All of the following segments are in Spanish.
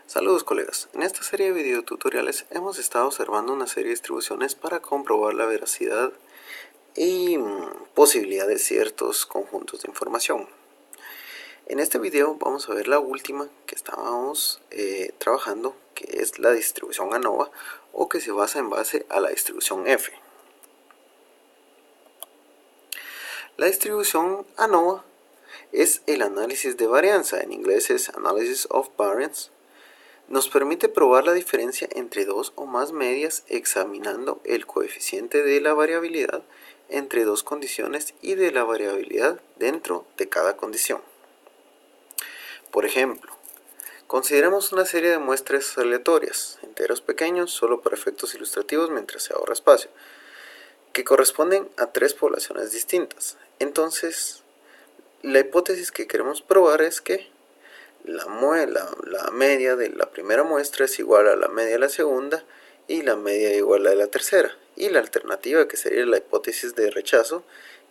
Saludos colegas, en esta serie de videotutoriales hemos estado observando una serie de distribuciones para comprobar la veracidad y posibilidad de ciertos conjuntos de información. En este video vamos a ver la última que estábamos trabajando, que es la distribución ANOVA o que se basa en base a la distribución F. La distribución ANOVA es el análisis de varianza, en inglés es Analysis of Variance. Nos permite probar la diferencia entre dos o más medias examinando el coeficiente de la variabilidad entre dos condiciones y de la variabilidad dentro de cada condición. Por ejemplo, consideremos una serie de muestras aleatorias, enteros pequeños, solo para efectos ilustrativos mientras se ahorra espacio, que corresponden a tres poblaciones distintas. Entonces, la hipótesis que queremos probar es que la media de la primera muestra es igual a la media de la segunda y la media igual a la tercera. Y la alternativa, que sería la hipótesis de rechazo,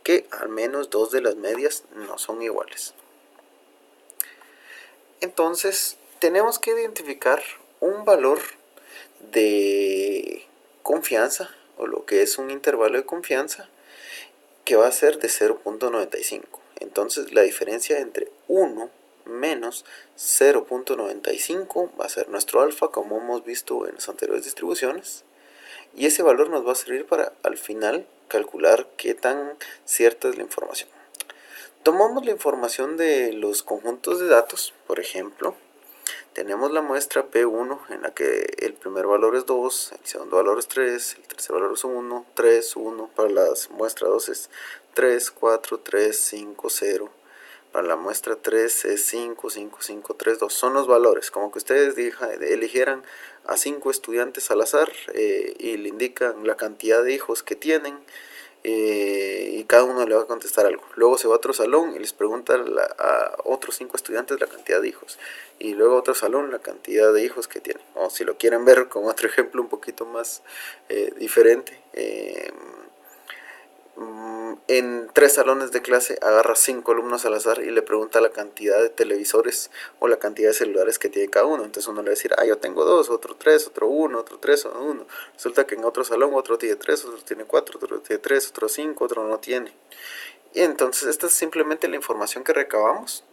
que al menos dos de las medias no son iguales. Entonces, tenemos que identificar un valor de confianza, o lo que es un intervalo de confianza, que va a ser de 0.95. Entonces, la diferencia entre 1 menos 0.95 va a ser nuestro alfa, como hemos visto en las anteriores distribuciones, y ese valor nos va a servir para al final calcular qué tan cierta es la información. Tomamos la información de los conjuntos de datos. Por ejemplo, tenemos la muestra P1 en la que el primer valor es 2, el segundo valor es 3, el tercer valor es 1, 3, 1, para la muestra 2 es 3, 4, 3, 5, 0, para la muestra 3 es 5, 5, 5, 3, 2, son los valores, como que ustedes eligieran a 5 estudiantes al azar y le indican la cantidad de hijos que tienen, y cada uno le va a contestar algo. Luego se va a otro salón y les pregunta a otros 5 estudiantes la cantidad de hijos, y luego a otro salón la cantidad de hijos que tienen. O si lo quieren ver con otro ejemplo un poquito más diferente, en 3 salones de clase agarra 5 alumnos al azar y le pregunta la cantidad de televisores o la cantidad de celulares que tiene cada uno. Entonces uno le va a decir, yo tengo 2, otro 3, otro 1, otro 3, otro 1. Resulta que en otro salón otro tiene 3, otro tiene 4, otro tiene 3, otro 5, otro no tiene. Y entonces esta es simplemente la información que recabamos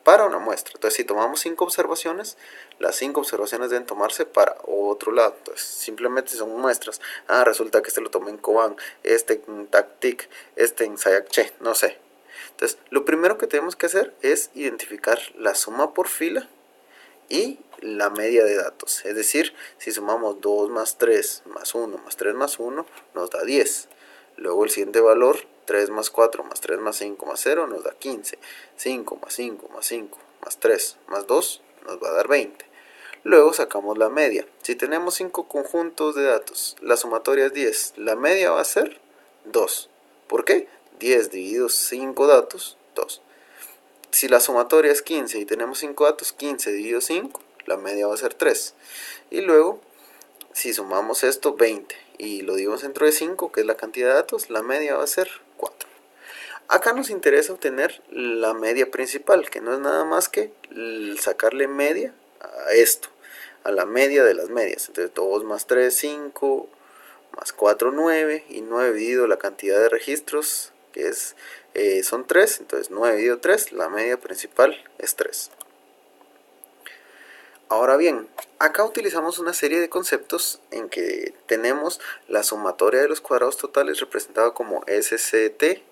para una muestra. Entonces, si tomamos 5 observaciones, las 5 observaciones deben tomarse para otro lado. Entonces, simplemente son muestras. Resulta que este lo tomé en Coban, este en Tactic, este en Sayakche, no sé. Entonces, lo primero que tenemos que hacer es identificar la suma por fila y la media de datos. Es decir, si sumamos 2 más 3 más 1 más 3 más 1, nos da 10. Luego el siguiente valor, 3 más 4 más 3 más 5 más 0, nos da 15. 5 más 5 más 5 más 3 más 2 nos va a dar 20. Luego sacamos la media. Si tenemos 5 conjuntos de datos, la sumatoria es 10. La media va a ser 2. ¿Por qué? 10 dividido 5 datos, 2. Si la sumatoria es 15 y tenemos 5 datos, 15 dividido 5, la media va a ser 3. Y luego, si sumamos esto, 20, y lo dividimos entre de 5, que es la cantidad de datos, la media va a ser 4. Acá nos interesa obtener la media principal, que no es nada más que sacarle media a esto, a la media de las medias. Entonces 2 más 3, 5, más 4, 9, y 9 dividido la cantidad de registros, que son 3, entonces 9 dividido 3, la media principal es 3. Ahora bien, acá utilizamos una serie de conceptos en que tenemos la sumatoria de los cuadrados totales representada como SCT,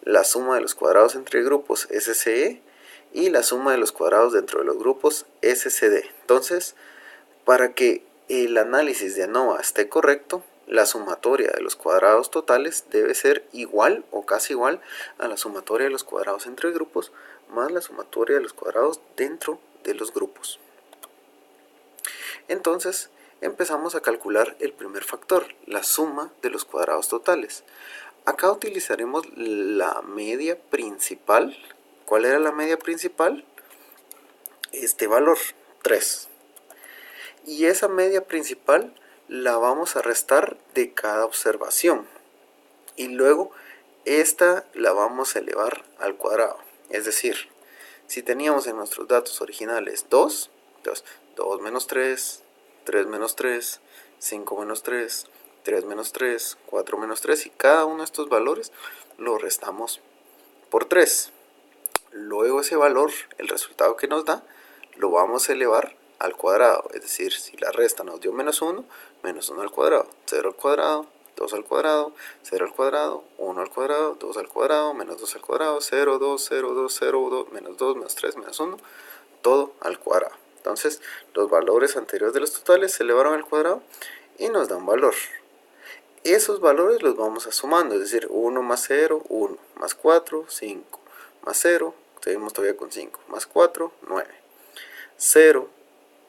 la suma de los cuadrados entre grupos SCE y la suma de los cuadrados dentro de los grupos SCD. Entonces, para que el análisis de ANOVA esté correcto, la sumatoria de los cuadrados totales debe ser igual o casi igual a la sumatoria de los cuadrados entre grupos más la sumatoria de los cuadrados dentro de los grupos. Entonces empezamos a calcular el primer factor, la suma de los cuadrados totales. Acá utilizaremos la media principal. ¿Cuál era la media principal? Este valor, 3. Y esa media principal la vamos a restar de cada observación. Y luego esta la vamos a elevar al cuadrado. Es decir, si teníamos en nuestros datos originales 2, entonces 2 menos 3, 3 menos 3, 5 menos 3, 3 menos 3, 4 menos 3, y cada uno de estos valores lo restamos por 3. Luego ese valor, el resultado que nos da, lo vamos a elevar al cuadrado, es decir, si la resta nos dio menos 1 al cuadrado, 0 al cuadrado, 2 al cuadrado, 0 al cuadrado, 1 al cuadrado, 2 al cuadrado, menos 2 al cuadrado, 0, 2, 0, 2, 0, 2, menos 2, menos 3, menos 1, todo al cuadrado. Entonces, los valores anteriores de los totales se elevaron al cuadrado y nos da un valor. Esos valores los vamos a sumando, es decir, 1 más 0, 1, más 4, 5, más 0, seguimos todavía con 5, más 4, 9. 0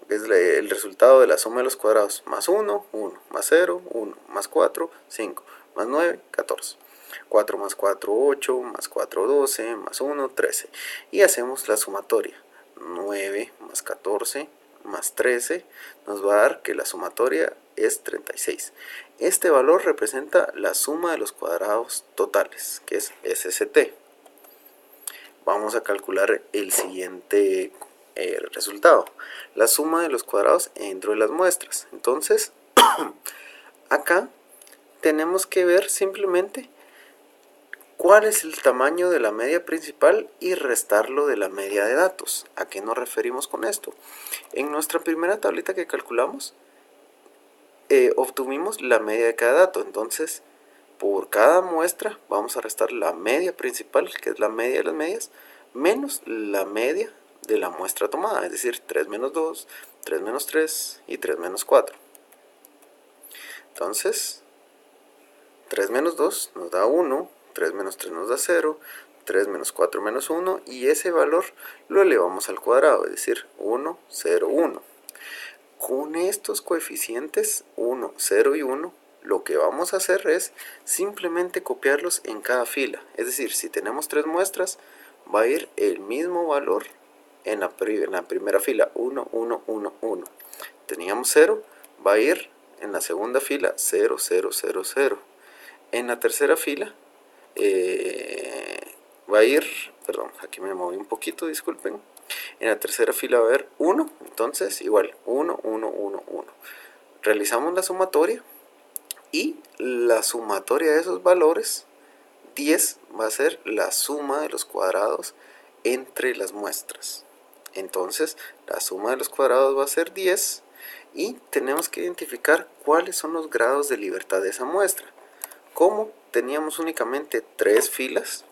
es el resultado de la suma de los cuadrados, más 1, 1, más 0, 1, más 4, 5, más 9, 14. 4 más 4, 8, más 4, 12, más 1, 13. Y hacemos la sumatoria. 9 más 14 más 13 nos va a dar que la sumatoria es 36. Este valor representa la suma de los cuadrados totales, que es SST. Vamos a calcular el siguiente resultado, la suma de los cuadrados dentro de las muestras. Entonces, acá tenemos que ver simplemente cuál es el tamaño de la media principal y restarlo de la media de datos. ¿A qué nos referimos con esto? En nuestra primera tablita que calculamos, obtuvimos la media de cada dato. Entonces, por cada muestra vamos a restar la media principal, que es la media de las medias, menos la media de la muestra tomada, es decir, 3 menos 2, 3 menos 3 y 3 menos 4. Entonces, 3 menos 2 nos da 1, 3 menos 3 nos da 0, 3 menos 4 menos 1, y ese valor lo elevamos al cuadrado, es decir, 1, 0, 1. Con estos coeficientes 1, 0 y 1, lo que vamos a hacer es simplemente copiarlos en cada fila. Es decir, si tenemos 3 muestras, va a ir el mismo valor en la primera fila, 1, 1, 1, 1. Teníamos 0, va a ir en la segunda fila 0, 0, 0, 0. En la tercera fila va a ir, perdón, aquí me moví un poquito, disculpen. En la tercera fila va a haber 1, entonces igual, 1, 1, 1, 1. Realizamos la sumatoria y la sumatoria de esos valores, 10, va a ser la suma de los cuadrados entre las muestras. Entonces, la suma de los cuadrados va a ser 10 y tenemos que identificar cuáles son los grados de libertad de esa muestra. Como teníamos únicamente 3 filas,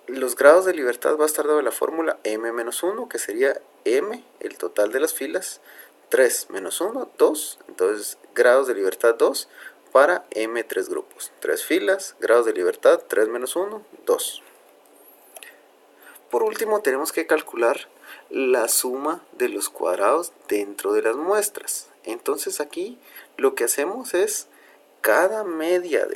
los grados de libertad va a estar dado en la fórmula m-1, que sería m, el total de las filas, 3 menos 1, 2, entonces grados de libertad 2 para m3 grupos. 3 filas, grados de libertad 3 menos 1, 2. Por último, tenemos que calcular la suma de los cuadrados dentro de las muestras. Entonces aquí lo que hacemos es cada media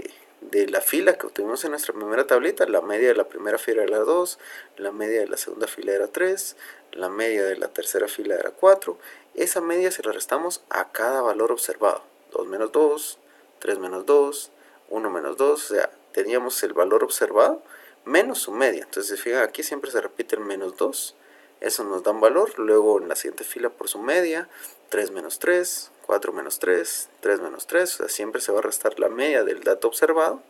de la fila que obtuvimos en nuestra primera tablita, la media de la primera fila era 2, la media de la segunda fila era 3, la media de la tercera fila era 4, esa media se la restamos a cada valor observado, 2 menos 2, 3 menos 2, 1 menos 2, o sea, teníamos el valor observado menos su media. Entonces, fijan, aquí siempre se repite el menos 2, eso nos da un valor. Luego en la siguiente fila por su media, 3 menos 3, 4 menos 3, 3 menos 3, o sea, siempre se va a restar la media del dato observado.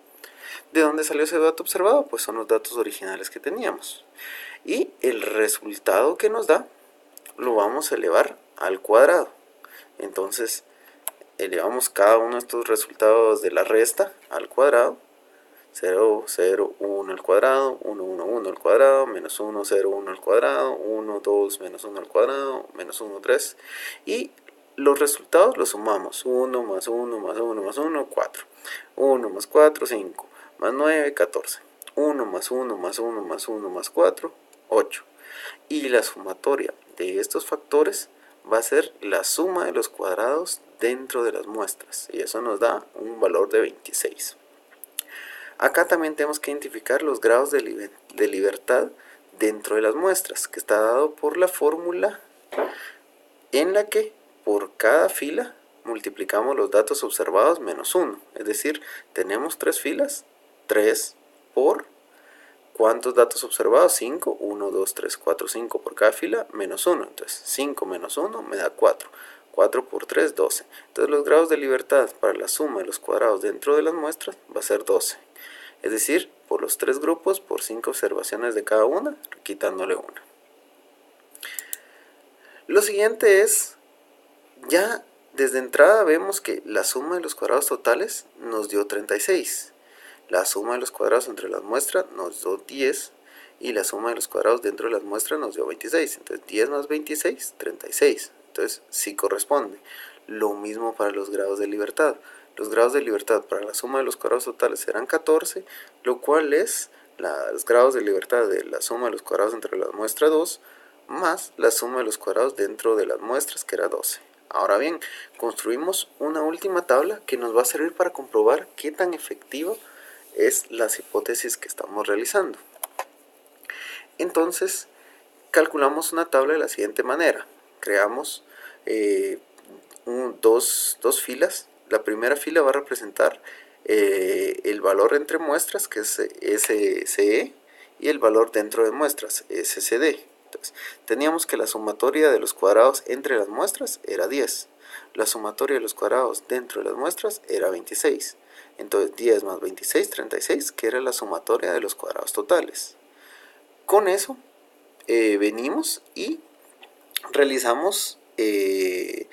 ¿De dónde salió ese dato observado? Pues son los datos originales que teníamos. Y el resultado que nos da lo vamos a elevar al cuadrado. Entonces, elevamos cada uno de estos resultados de la resta al cuadrado. 0, 0, 1 al cuadrado, 1, 1, 1 al cuadrado, menos 1, 0, 1 al cuadrado, 1, 2, menos 1 al cuadrado, menos 1, 3. Y los resultados los sumamos. 1 más 1 más 1 más 1, 4. 1 más 4, 5. Más 9, 14. 1 más 1 más 1 más 1 más 4, 8. Y la sumatoria de estos factores va a ser la suma de los cuadrados dentro de las muestras. Y eso nos da un valor de 26. Acá también tenemos que identificar los grados de libertad dentro de las muestras, que está dado por la fórmula en la que por cada fila multiplicamos los datos observados menos 1. Es decir, tenemos 3 filas, 3 por ¿Cuántos datos observados? 5, 1, 2, 3, 4, 5 por cada fila, menos 1. Entonces 5 menos 1 me da 4. 4 por 3, 12. Entonces los grados de libertad para la suma de los cuadrados dentro de las muestras va a ser 12. Es decir, por los 3 grupos, por 5 observaciones de cada una, quitándole una. Lo siguiente es, ya desde entrada vemos que la suma de los cuadrados totales nos dio 36. La suma de los cuadrados entre las muestras nos dio 10 y la suma de los cuadrados dentro de las muestras nos dio 26. Entonces 10 más 26, 36. Entonces sí corresponde. Lo mismo para los grados de libertad. Los grados de libertad para la suma de los cuadrados totales serán 14, lo cual es los grados de libertad de la suma de los cuadrados entre las muestras 2 más la suma de los cuadrados dentro de las muestras, que era 12. Ahora bien, construimos una última tabla que nos va a servir para comprobar qué tan efectiva es las hipótesis que estamos realizando. Entonces, calculamos una tabla de la siguiente manera. Creamos dos filas. La primera fila va a representar el valor entre muestras, que es SCE, y el valor dentro de muestras, SCD. Entonces, teníamos que la sumatoria de los cuadrados entre las muestras era 10. La sumatoria de los cuadrados dentro de las muestras era 26. Entonces 10 más 26, 36, que era la sumatoria de los cuadrados totales. Con eso venimos y realizamos el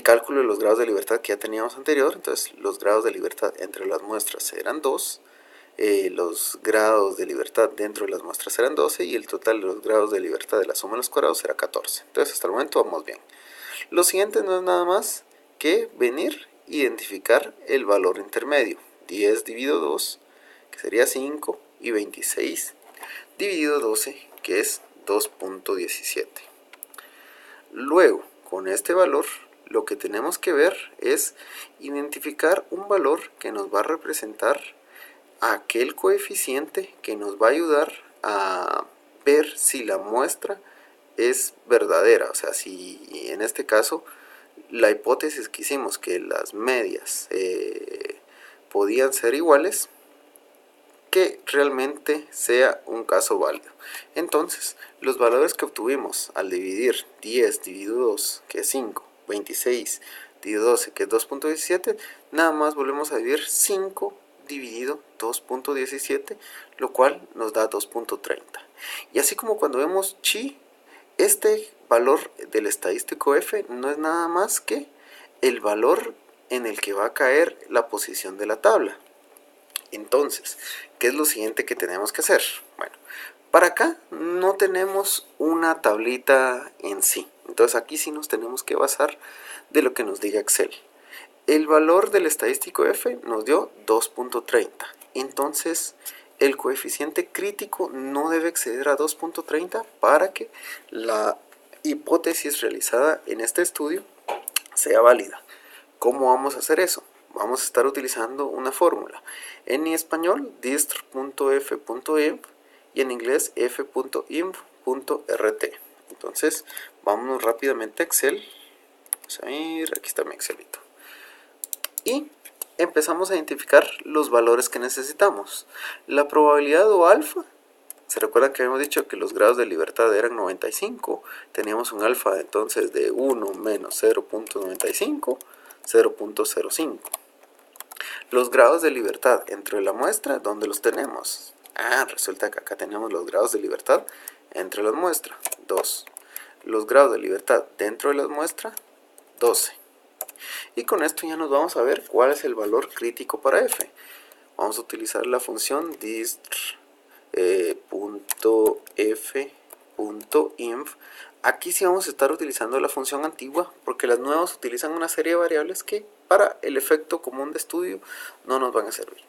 cálculo de los grados de libertad que ya teníamos anterior. Entonces los grados de libertad entre las muestras eran 2. Los grados de libertad dentro de las muestras eran 12 y el total de los grados de libertad de la suma de los cuadrados era 14. Entonces hasta el momento vamos bien. Lo siguiente no es nada más que venir e identificar el valor intermedio. 10 dividido 2, que sería 5, y 26 dividido 12, que es 2.17. Luego, con este valor, lo que tenemos que ver es identificar un valor que nos va a representar aquel coeficiente que nos va a ayudar a ver si la muestra es verdadera. O sea, si en este caso la hipótesis que hicimos que las medias podían ser iguales, que realmente sea un caso válido. Entonces, los valores que obtuvimos al dividir 10 dividido 2, que es 5, 26 dividido 12, que es 2.17, nada más volvemos a dividir 5 dividido 2.17, lo cual nos da 2.30. Y así como cuando vemos chi, este valor del estadístico F no es nada más que el valor en el que va a caer la posición de la tabla. Entonces, ¿qué es lo siguiente que tenemos que hacer? Bueno, para acá no tenemos una tablita en sí. Entonces aquí sí nos tenemos que basar de lo que nos diga Excel. El valor del estadístico F nos dio 2.30. Entonces, el coeficiente crítico no debe exceder a 2.30 para que la hipótesis realizada en este estudio sea válida. ¿Cómo vamos a hacer eso? Vamos a estar utilizando una fórmula. En español, dist.f.imp y en inglés f.imp.rt. Entonces, vámonos rápidamente a Excel. Vamos a ver, aquí está mi Excelito. Y empezamos a identificar los valores que necesitamos. La probabilidad o alfa, ¿se recuerdan que habíamos dicho que los grados de libertad eran 95? Teníamos un alfa entonces de 1 menos 0.95, 0.05. Los grados de libertad entre la muestra, ¿dónde los tenemos? Resulta que acá tenemos los grados de libertad entre las muestras, 2. Los grados de libertad dentro de las muestras, 12. Y con esto ya nos vamos a ver cuál es el valor crítico para F. Vamos a utilizar la función dist.f.inf. Aquí sí vamos a estar utilizando la función antigua porque las nuevas utilizan una serie de variables que para el efecto común de estudio no nos van a servir.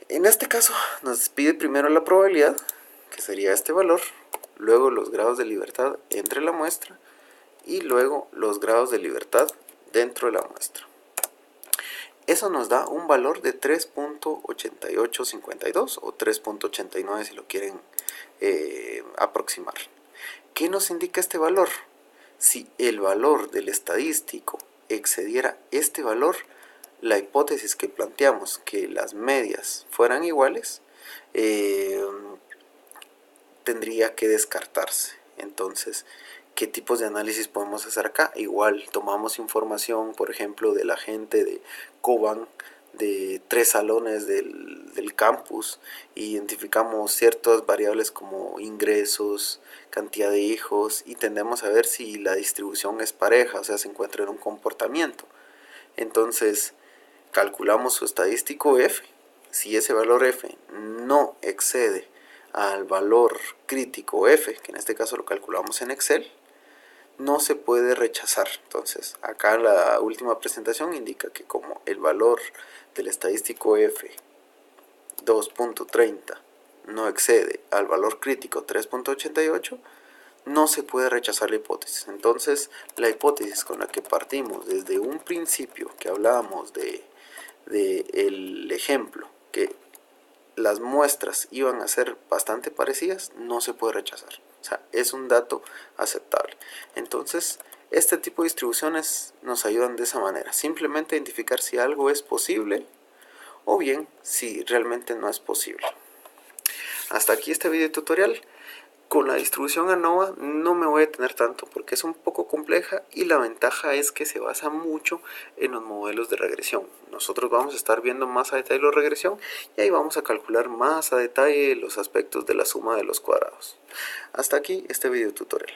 En este caso nos pide primero la probabilidad, que sería este valor, luego los grados de libertad entre la muestra y luego los grados de libertad dentro de la muestra. Eso nos da un valor de 3.8852 o 3.89 si lo quieren aproximar. ¿Qué nos indica este valor? Si el valor del estadístico excediera este valor, la hipótesis que planteamos, que las medias fueran iguales, tendría que descartarse. Entonces, ¿qué tipos de análisis podemos hacer acá? Igual tomamos información, por ejemplo, de la gente de Coban, de 3 salones del campus, identificamos ciertas variables como ingresos, cantidad de hijos, y tendemos a ver si la distribución es pareja, o sea, se encuentra en un comportamiento. Entonces, calculamos su estadístico F. Si ese valor F no excede al valor crítico F, que en este caso lo calculamos en Excel, no se puede rechazar. Entonces, acá la última presentación indica que como el valor del estadístico F 2.30 no excede al valor crítico 3.88, no se puede rechazar la hipótesis. Entonces, la hipótesis con la que partimos desde un principio, que hablábamos de el ejemplo, que las muestras iban a ser bastante parecidas, no se puede rechazar. O sea, es un dato aceptable. Entonces, este tipo de distribuciones nos ayudan de esa manera. Simplemente identificar si algo es posible o bien si realmente no es posible. Hasta aquí este video tutorial. Con la distribución ANOVA no me voy a detener tanto porque es un poco compleja y la ventaja es que se basa mucho en los modelos de regresión. Nosotros vamos a estar viendo más a detalle la regresión y ahí vamos a calcular más a detalle los aspectos de la suma de los cuadrados. Hasta aquí este video tutorial.